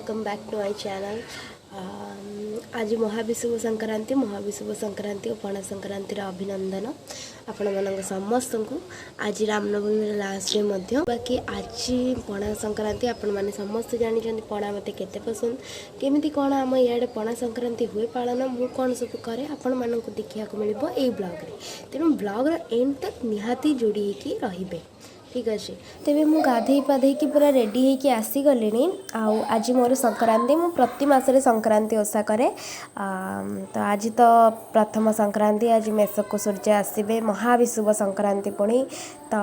Welcome back to my channel. आज महाविषुव संक्रांति और पणा संक्रांति अभिनंदन आपण मान समस्त को। आज रामनवमी लास्ट डे मध्य बाकी आज पणा संक्रांति आपण मैंने समस्त जानी पणा मत केते पसंद केमी कौन आम इे पणा संक्रांति हुए पालन मु कौन सब कै आपण मानक देखा मिल ब्लॉग तेणु ब्लॉग एंड तक निहाती जोड़ी रही। ठीक अच्छे तेरे मु गाधे पाधे की पूरा रेडी होगी आसीगली। आज मोर संक्रांति मु प्रति मासरे संक्रांति ओषा करे। तो आज तो प्रथम संक्रांति आज मेषक सूर्य आसबे महाविषुव संक्रांति पुणी तो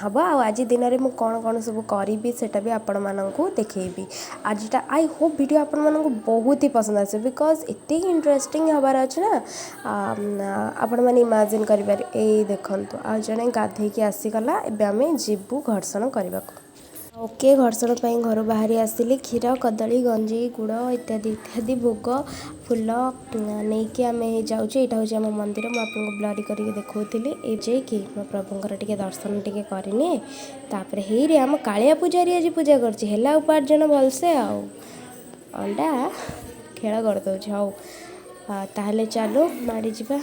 हम आज दिन में मुझे कौन कौन सब करी सेटा भी आपण मानू देखी। आजटा आई होप वीडियो आपण मानू बहुत ही पसंद आसे बिकज एत इंटरेस्टिंग हबार अच्छे ना। आपण मैंने इमेजिन करें ये देखु आ जड़े गाधे आसीगला आम जीवु घर्षण करने ओके घर्षण पर घर बाहरी आसिली क्षीर कदली गंजी गुड़ इत्यादि इत्यादि भोग फूल नहीं कि आम जाऊँ। यहाँ हूँ आम मंदिर मुझे ब्लरी करके देखी ये कि मो प्रभुंर टे दर्शन टे करनी तापर हे आम कालिया पूजारी आज पूजा कर उपार्जन भलसे अंडा खेल करदे हाउ ताहले चलो माड़ी जा।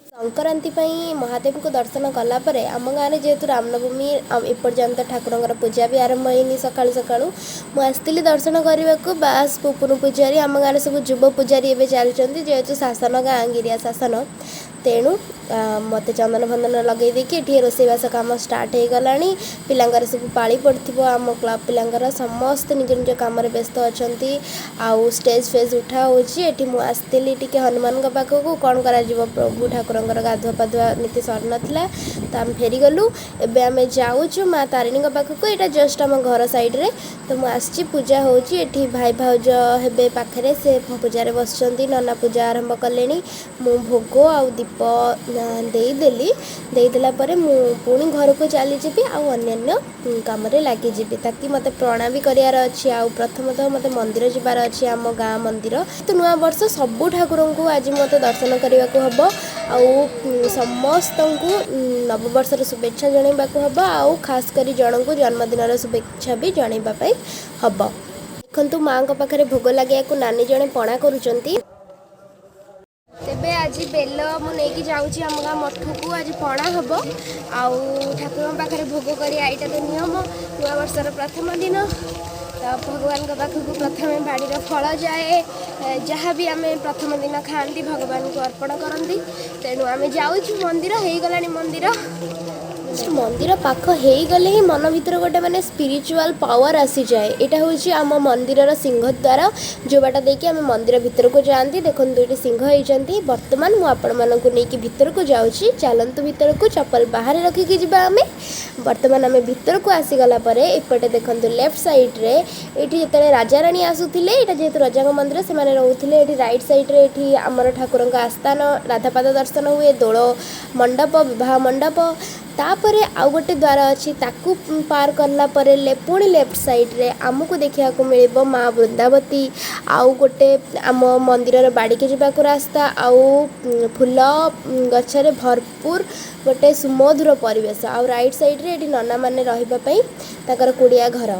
संक्रांति महादेव को दर्शन कलापर आम गाँव में जेहेतु रामनवमी एपर्यंत ठाकुर पूजा भी आरंभ होनी सकाळु सकाळु मुझे दर्शन करने को बास पुपुन पूजारी आम गाँव सब युव पूजारी एवं चलती जेहेतु शासन गाँ गिरिया शासन तेणु मत चंदन भंदन लगे देखिए रोसईवास कम स्टार्ट हो गला। पिलांकर सब पाली पड़ो आम क्लब पिलांकर समस्त निज निज कम व्यस्त अच्छा आउ स्टेज फेज उठा होती मुझे टी हनुमान पाखक कौन कर प्रभु ठाकुर गाधुआ पाधुआ नीति सर नाला तो आम फेरी गलु एवं आम जाऊँ माँ तारिणी पाखक यहाँ जस्ट आम घर सैड्रे तो मुझे पूजा होती भाई भाउज हे पाखे से पूजार बस नना पूजा आरंभ कले मु भोग आउ दीप देदेली देदेला पुणी घर को चली जी अन्य कम लगिजी ताकि मत प्रणाम भी करार अच्छी आउ प्रथमतः मत मंदिर जबार अच्छी आम गाँ मंदिर तो नुआ वर्ष सबू ठाकुर को आज मत दर्शन करने को हम आउ समस्त को नववर्षर शुभेच्छा जनवा हम आउ खास कर जन को जन्मदिन शुभेच्छा भी जनवाई हम। देखु माँ पाखे भोग लगे को नानी जड़े पणा करुँच तेबे आज बेल मुझे जाऊँगी आम गाँ मठ को आज पणा हम आउ ठाकुर पाखे भोग कर आईटा तो नियम नुआ वर्षर प्रथम दिन तो भगवान पाखक प्रथम बाड़ी फल जाए जहाँ भी आम प्रथम दिन खाती भगवान को अर्पण करती तेणु आम जाऊँ मंदिर हो गला मंदिर मंदिर पाख हो गले ही मन भर गोटे माने स्पिरिचुअल पावर आसी जाए। यहाँ हूँ आम मंदिर सिंहद्वार जो बाट देखिए आम मंदिर भितर को जाती देखो दुईट सिंह होती बर्तमान मुझे भितर को जाऊँगी चलतु भितर को चप्पल बाहर रखिकी जावा आम बर्तमान आम भितर को आसीगला एपटे देखो लेफ्ट सैड्रे ये जो राजा राणी आसुले यहाँ जेहेतु रजा मंदिर से रोते ये रईट सैड्रे ये आमर ठाकुर आस्थान राधापाद दर्शन हुए दोल मंडप विवाह मंडप तापरे आउ गोटे द्वार अच्छी ताकू पार करला परे पुणी लेफ्ट साइड्रे आमको देखा मिल माँ वृंदावती आउ गोटे आम मंदिर बाड़ी के जावाक रास्ता आउ फूल गचरे भरपूर गोटे सुमधुर परिवेश आउ राइट साइड्रे ये नना मैंने रही ताकर कुड़िया घर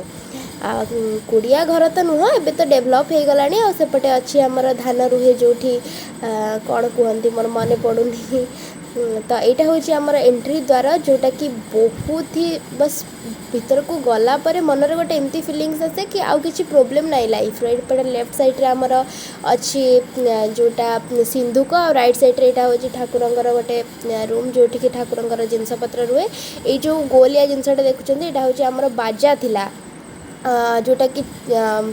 कुड़िया घर तो नुह एबे तो डेभलप हो गला सेपटे अच्छी आमर धान रुहे जो कौन कहती मोर मन पड़ूनी तो यहाँ हूँ आमर एंट्री द्वार जोटा कि बहुत ही बस भीतर को गला परे मनरे गोटे एमती फीलिंग्स आसे कि आउ किसी प्रोब्लेम नहीं लाइफ रे लेफ्ट साइड रे आमर अच्छी जोटा सिंधुक और राइट साइड रे यहाँ हूँ ठाकुर गोटे रूम जो ठाकुर जिनपत्र रुए ये जो गोलिया जिनसा देखुं यहाँ हूँ आमर बाजा थिला जोटा कि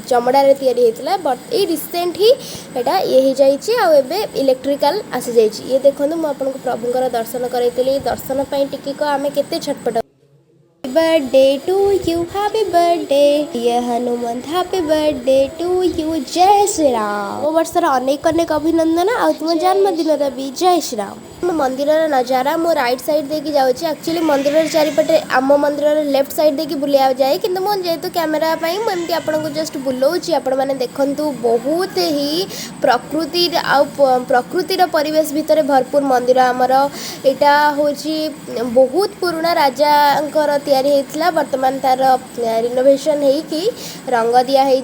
चमड़ारे तैयारी होता बट ये रिसेंट ही एटा ये हो जाए इलेक्ट्रिकल आसी जाइए। ये देखो मुझे आपको प्रभुंर दर्शन करी दर्शन टिके आम के छटपट birthday to you happy birthday ये Hanumant happy birthday to you जय श्री राम। वो वर्षर अनेक अनेक अभिनंदन आ तुम जन्मदिन भी जय श्री राम। मंदिर नजारा मो राइट साइड देखी जाऊँगी एक्चुअली मंदिर चारिपटे आम मंदिर लेफ्ट साइड देखी बुलिया जाए कि मुझे जेहेतु कैमेरा एमती आपको जस्ट बुलाऊँगी आपण मैंने देखूँ बहुत ही प्रकृतिर परिवेश भितर भरपूर मंदिर आमर यहाँ हूँ बहुत पुराना राजा तैयारी होता बर्तमान तार रिनोवेशन होगी रंग दिखाई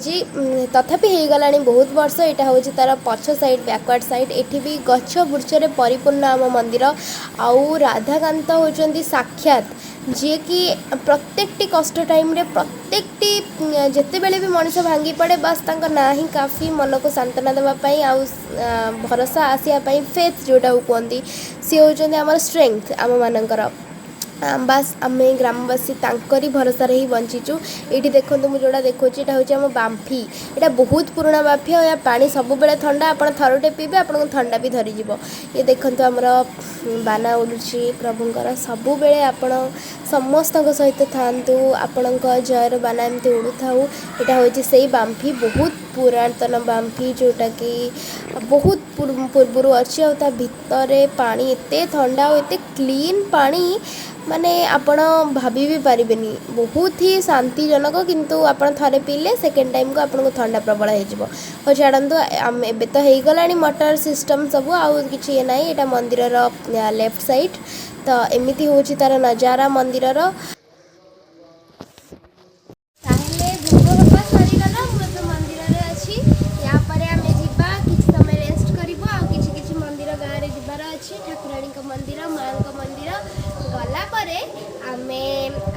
तथापि हो गला बहुत वर्ष यहाँ हूँ तार पछ साइड बैकवर्ड साइड एठी भी गछ बुर्छरे परिपूर्ण आम मंदिर आउ राधाकांत होचंती साक्षात जी कि प्रत्येक कष्ट टाइम रे प्रत्येक जिते बेले भी मनीष भांगी पड़े बस तांका ना ही काफ़ी मन को सांत्वना देवाई आउ भरोसा आसापी फेथ जोटा कहती सी होचंती आमर स्ट्रेंथ आम मानकर बास आम ग्रामवासी तांकरी भरोसा ही बंचीचु। ये देखो मुझे जोड़ा देखो यहाँ हूँ आम बाम्फी यहाँ बहुत पुराना बाम्फी और पानी सब बेले ठंडा आप थरटे पीबे आपको ठंडा भी धरीज ये देखो आमर बाना उड़ुची प्रभुंर सबु बेले आपण समस्त सहित थांतु आपण जयर बाना एमती उड़ू था यहाँ हूँ से बाम्फी बहुत पुरातन बाम्फी जोटा कि बहुत पूर्वर अच्छी आ भितर पानी एत ठंडा और एत क्लीन पानी माने आपण भाभी भी पारिबेनी बहुत ही शांतिजनक किंतु आपण थरे पीले सेकेंड टाइम को आपको ठंडा प्रबल हो छाड़ू एबे तो हो गला मोटर सिस्टम सब आउ कि ये ना यहाँ मंदिर लेफ्ट साइड तो एमती हूँ तार नजारा मंदिर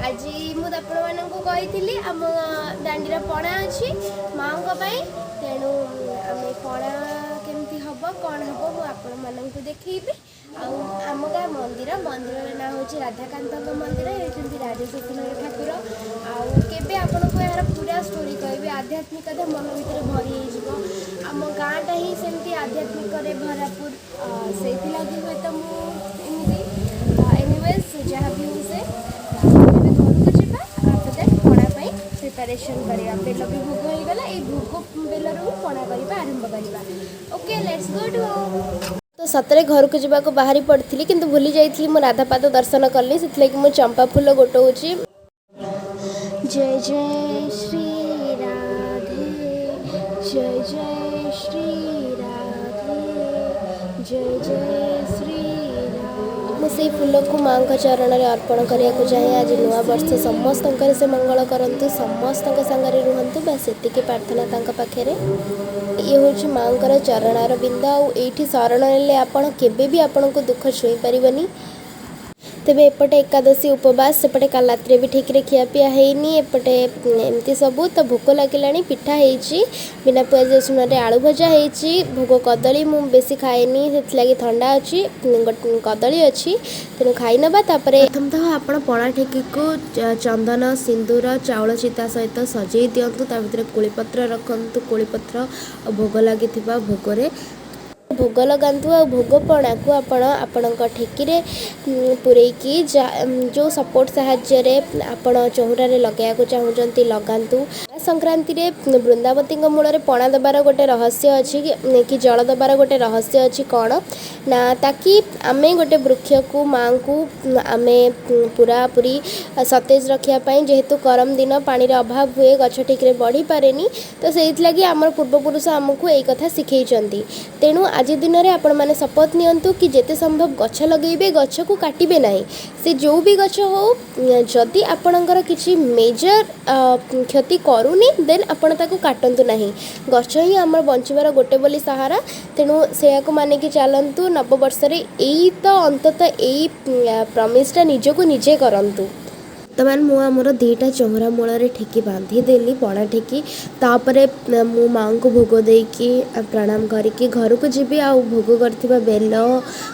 आज मुझे कही आम दांडीर पणा अच्छी माँ तेणु आम पणा केमती हम कौन हम मुझे देखी आम गाँ मंदिर मंदिर ना हूँ राधाकांत मंदिर ये राजेश्वर ठाकुर आबे आपन को यार पूरा स्टोरी कहि आध्यात्मिकता मन भर भरी आम गाँटा ही सेमती आध्यात्मिक भरापुर से हुए तो मुझे एनिवेज जहाँ भी हूँ से प्रिपरेशन करिया बेल भी भोग हो गला ए भोग बेल रु पणा करबा आरंभ करबा ओके लेट्स गो टू तो सतरे घर को जावाक बाहरी पड़ी किंतु भूली जाइए मो राधापाद दर्शन कली से मु चंपा फूल गोटौची जय जय श्री राधे जय जय श्री राधे जय जय श्री मुझे फूल को माँ का चरण में अर्पण करने को चाहे आज नुआ वर्ष समस्त से मंगल करंतु समस्त सांगे रुहतु बस एतिकी प्रार्थना तांका पाखे ये हूँ माँ का चरणार बिंद आईठी शरण ने आपण केबे भी आपण को दुख छुई पारिबनी तेबे एपटे एकादशी उपवास सेपटे काल रात्रि भी ठीक खियापिया हैनी एपटे एमती सबू तो भोक लगे पिठा होती बिना पियाज रसुण आलू भजा होती भोग कदली मु बेसी खाएनी से लगी ठंडा अच्छी कदली अच्छी तेणु खाई नवा प्रथम तो आप पणा ठेकी को चंदन सिंदूर चाउल चिता सहित सजई दिंतु ता भीतर कोलीपत्र रखु कोलीपत्र भोग लगी भोगरे भोग लगातु आ भोग पणा को आपण ठेकी पूरेकी जो सपोर्ट साहाय्य आपण चौरा लगे चाहते लगातु संक्रांति रे वृंदावती मूल पणा दबार गोटे रहस्य अच्छी कि जल दबार गोटे रहस्य अच्छी कौन ना ताकि आमे गोटे वृक्ष को माँ को आमे पूरा पूरी सतेज रखापी जेहेतु गरम दिन पानी अभाव हुए गछ ठीक बढ़ी पारे तो से लगी आम पूर्वपुरुष आमको यही कथा शिखई तेणु आज दिन में आपण मैंने शपथ नियंतु कि जिते संभव गछ लगे गछ को काटे ना से जो भी गछ हो जदि आपणकर किसी मेजर क्षति करूनी देन आपण ताको काटंतु नहीं गछ ही आम बंचार गोटे बोली सहारा तेणु से मानिकी चलतु नववर्ष यही तो अंततः यही प्रमिसटा निजको निजे करंतु बर्तमान मु आमर दीटा चौरा मूल ठेकी बांधीदेली पणा ठेकी तापर मो माँ को भोग देकी प्रणाम करके घर को जी आ भोग कर बेल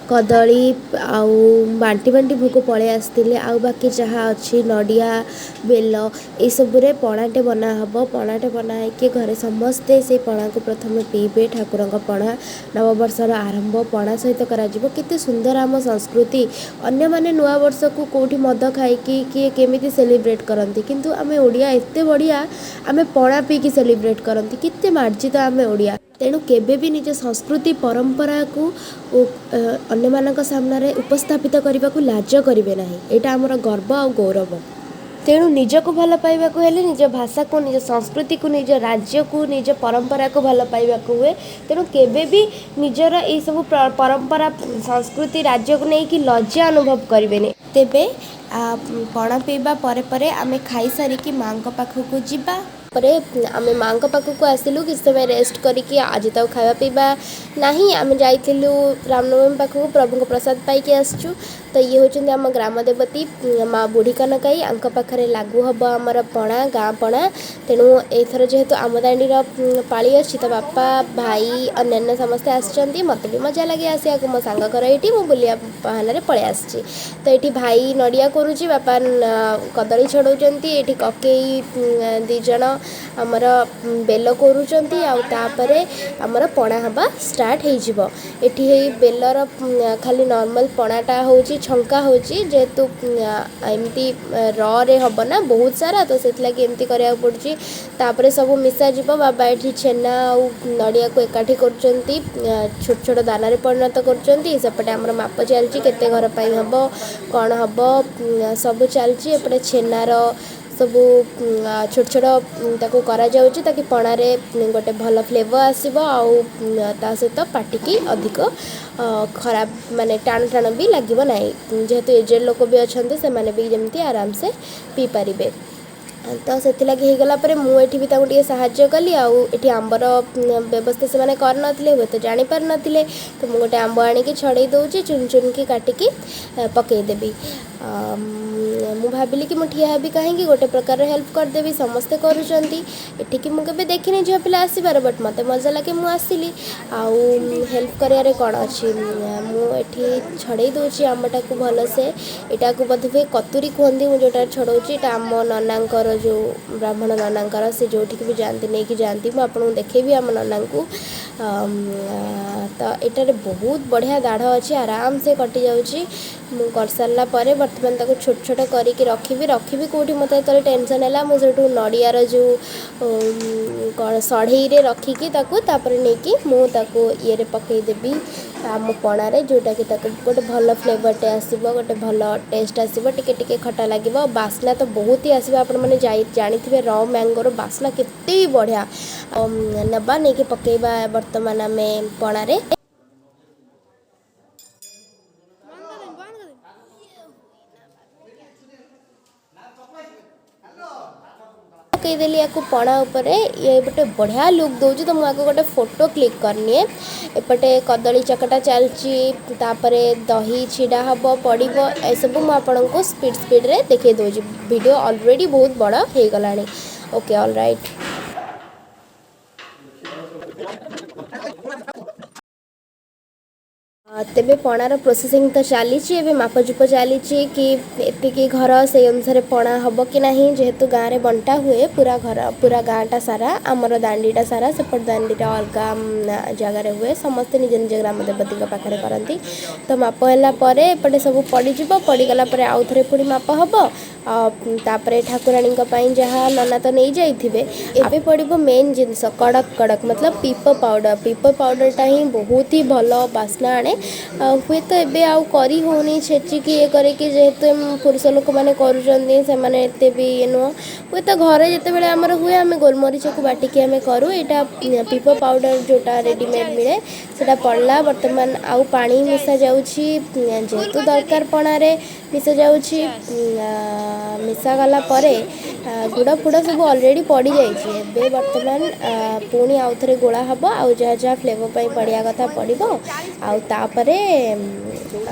कदली आउ बांटी बांटी भोग पलि आसते आ बाकी जहाँ अच्छी नड़िया बेल ये सबुरे पणाटे बनाहब पणाटे बनाई घरे समस्ते से पणा को प्रथम पीबे ठाकुर पणा नववर्षर आरंभ पणा सहित करा केते सुंदर आम संस्कृति अन्य माने नुआ वर्ष को कोठी मद खाई किए केमिति सेलिब्रेट करती किंतु आमे ओडिया एते बढ़िया आमे पणा पीकी सेलिब्रेट करती केते मार्जित आमे ओडिया तेणु केबे भी निज संस्कृति परंपरा को अन्य मानक सामने उपस्थापित करने को लाज करेंगे ना यहाँ आमर गर्व आ गौरव तेणु निजक भल पाइबा हेले निज भाषा को निज संस्कृति को निज राज्य को निज परंपरा को भल पाइबा हुए तेणु केबे भी निजर ये सब परंपरा संस्कृति राज्य को लेकिन लज्जा अनुभव करेंगे तेबे पणा पीवा परे परे आमे खाई सारिकी माँ पाखक जीवा परे आमे माँ पाखक आसिलु कि समय रेस्ट करिकी आज तो खावा पीवा नहीं आमे जाइथिलु रामनवमी पाखक प्रभु प्रसाद पाइकी आसचु तो ये होचंदी आम ग्राम देवती माँ बुढ़ी कनकाई आंक पाखरे लागू हम आमर पणा गाँ पणा तेणु एथर जेहेतु आमदानीर पाली अच्छी तो बापा भाई अन्य समस्ते आसचंती मत भी मजा लगे आसिया मो सांग घर ये मु बुलिया बहाना पलि आसी तो ये भाई नड़िया करुच्ची बापा कदली छड़ौंती ये ककई दिज आमर बेल करुँच आमर पणा हवा स्टार्ट होती बेलर खाली नॉर्मल पणाटा हो छंका होची जेहेतु एमती रे हम ना बहुत सारा तो से लगे एमती करा पड़ी तापर सब मिसा जीव बाबा ये छेना नड़िया को एकाठी कर छोट छोट दाना परिणत करपटे आमर माप चलती केते घर पर हम कौन हम सब चलती एपटे छेनार सब छोट छोट ताको करा जाउची ताकि पणारे गोटे भल फ्लेवर आसीबो आउ ता सहित पाटिकी अधिक खराब माने टाण टाण भी लगे ना जेहेतु एजेड लोक भी अच्छा से मैंने भी जमती आराम से पी पारे तो से होगला मुझे भी टे साहाଯ୍य कली आठी आंबर व्यवस्था से मैंने करनथिले हुए तो जापार नथिले तो मुझे गोटे आंब आणिकी छड़े दूची चुन चुन की काटिकी पकईदेवी मु भाविली कि मुझे ठिया भी कहीं गोटे प्रकार हेल्प करदेवी समस्ते करुँची मुझे देखनी झील पिला आसबार बट मत मजा लगे मुझे आसली आउ हेल्प कर कौन अच्छी मुझे छड़े दूची आंबटा को भलसे यहाँ को बोध हुए कतुरी कहती मुझे जोटा छड़ौची आम ननांकर जो ब्राह्मण ननांकर से जो भी जाती नहीं कि जाती मुझे देखेबी आम नना को तो यहाँ बहुत बढ़िया दाढ़ अच्छी आराम से कटि जाऊँगी मुझे कर सारा बर्तमान ताको छोट छोट करके रखी कौटी मत जो टेंशन है मुझे नड़ियार जो कौन सढ़े रखिकी नहीं मुझे ये पकईदेवी आम पणारे जोटा कि गोटे भल फ्लेवरटे आसो गोटे भल टेस्ट आसो टे खटा लगे बास्ना तो बहुत ही आसो आपण मैंने जानी र मैंगोर बास्ना केते बढ़िया नबा नहीं कि पकईबा बर्तमान आम पणारे पकईदेली या पणा उपरे ये गोटे बढ़िया लुक दूची तो मुझे गोटे फोटो क्लिक करनी एपटे कदली चकटा चलची दही छिड़ा हम पड़ सब मुझे स्पीड स्पीड रे देखे दूची वीडियो ऑलरेडी बहुत बड़ा हो गला ओके ऑल राइट तेबे पणार प्रोसेसिंग तो चली मापचुप चली कि एति घर से अनुसार पणा हम कि नहीं जेहेतु गाँव में बंटा हुए पूरा घर पूरा गाँटा सारा आमर दांडीटा सारा सेपट दांडीटा अलग जगार हुए समस्ते निज निज ग्राम देवती पाखे करती तो माप है एपटे सब पड़ज पड़गला आउ थे पुणी माप हम तापर ठाकुराणी जहाँ नना तो नहीं जाइए एबे पड़ो मेन जिनस कड़क कड़क मतलब पीप पाउडरटा ही बहुत ही भल बास्ना आने हुए तो एबे आउ करी होनी छेचिकी ये करके जेहेतु पुरुष लोक मैंने करते भी ये नुह हुए तो घरे जिते आमर हुए आम गोलमरीच को बाटिकी आम करूँ यहाँ पीप पाउडर जोटा रेडीमेड मिले से पड़ला बर्तमान आउ पानी मिसा जाऊँगी जेहेतु दरकार पणारे मिसा जाऊँगी मिसा गला गुड़ फुड़ सब ऑलरेडी पड़ जाइए बर्तमान पुणी आउ थे गोला हम आउ जहाँ जहाँ फ्लेवर पर पड़ा कथा पड़ो आउे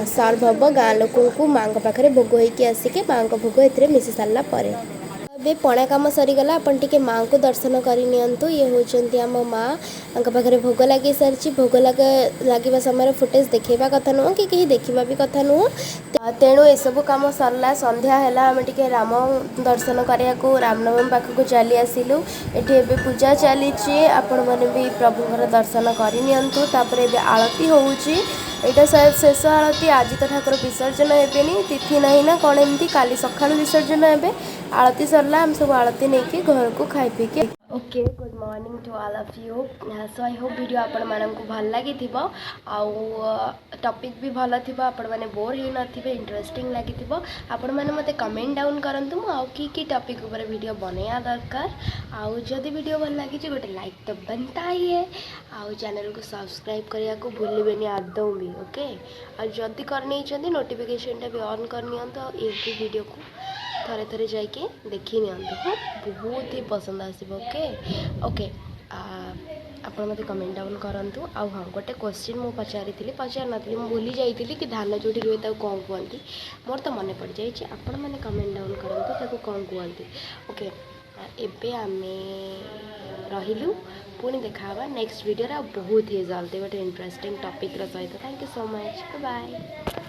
सर्व हम गाँ लोक माँ पाखे भोग होगी आसिके माँ को भोग ए मिसी सारापर ए पणा कम सरीगला अपन टिके माँ को दर्शन करनी ये होती आम माँ पाखे भोग लगे सारी भोग लगे समय फुटेज देखा कथा नुह कि कहीं देखा भी कथा नुह तेणु एसबू कम सरला संध्या है आम टे राम दर्शन करने को रामनवमी पाखक चली आसिलु ये पूजा चली आपण मैंने भी प्रभुर दर्शन करनी आलती होची यहाँ शायद शेष आरती आज तो ठाकुर विसर्जन हेबेनी तिथि ना ना कौन एमती काली सका विसर्जन हे आरती सरला आम सब आरती नहीं घर को खाई पी के okay good morning to all of you so I hope video आपण मानक भल लगी टॉपिक भी भल थी आपण मैंने बोर हो नथिबे इंटरेस्टिंग लगी आपण मैंने मते कमेंट डाउन करंतु मु की टॉपिक ऊपर वीडियो बनैया दरकार आउ जदि वीडियो भल लगी गोटे लाइक तो बनता ही है आउ चैनल को सब्सक्राइब करने को भूलिबेनी आदौ भी ओके और जदि करनी नोटिफिकेशन भी ऑन करनी ये वीडियो को थरे थरे जाके देखी नि हाँ बहुत ही पसंद आसो ओके ओके आप मत कमेंट डाउन करूँ आउ हाँ गोटे क्वेश्चन मुझे पचार नी भूली जाइए कि धान जो रुए कौन कहती मोर तो मन पड़ जाए आपण मैंने कमेंट डाउन करूँ कौन कहती ओके एबे आमे रहिलु पुणी देखा नेक्स्ट वीडियो बहुत ही जल्दी गोटे इंटरेस्टिंग टॉपिक सहित thank you so much bye.